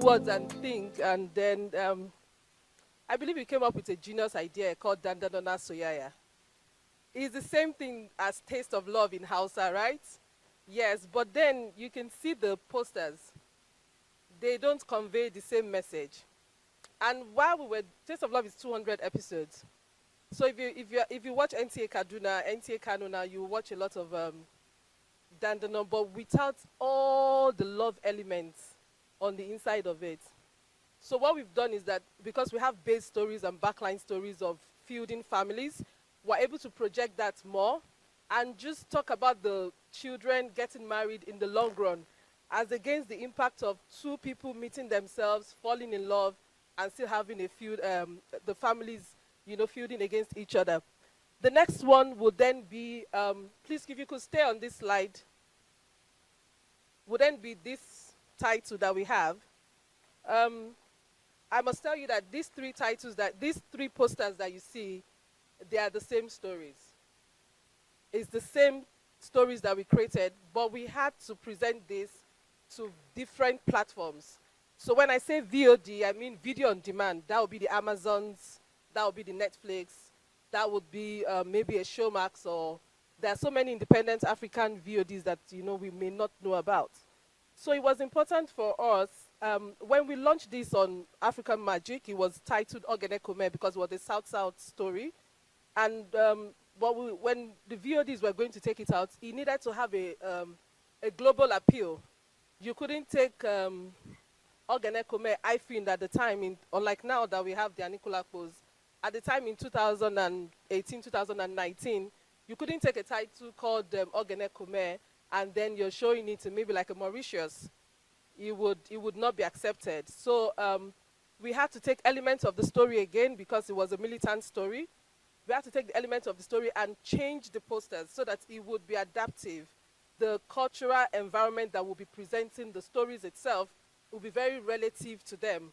words and think, and then I believe we came up with a genius idea called Dandanona Soyaya. It's the same thing as Taste of Love in Hausa, right? Yes, but then you can see the posters. They don't convey the same message. And while we were, Taste of Love is 200 episodes. So if you watch NTA Kaduna, NTA Kano now, you watch a lot of Dandanon, but without all the love elements on the inside of it. So what we've done is that because we have base stories and backline stories of feuding families, we're able to project that more and just talk about the children getting married in the long run as against the impact of two people meeting themselves, falling in love, and still having a feud, the families, feuding against each other. The next one would then be, please, if you could stay on this slide, would then be this title that we have. I must tell you that these three posters that you see, they are the same stories. It's the same stories that we created, but we had to present this to different platforms. So when I say VOD, I mean video on demand. That would be the Amazons, that would be the Netflix, that would be maybe a Showmax, or there are so many independent African VODs that we may not know about. So it was important for us, when we launched this on African Magic, it was titled Ogene Kome because it was a South-South story. And when the VODs were going to take it out, it needed to have a global appeal. You couldn't take Ogene Kome iFilm at the time, unlike now that we have the Anikula Pose. At the time in 2018, 2019, you couldn't take a title called Ogene Kome and then you're showing it to maybe like a Mauritius. It would not be accepted. So we had to take elements of the story again because it was a militant story. We had to take the elements of the story and change the posters so that it would be adaptive. The cultural environment that will be presenting the stories itself will be very relative to them.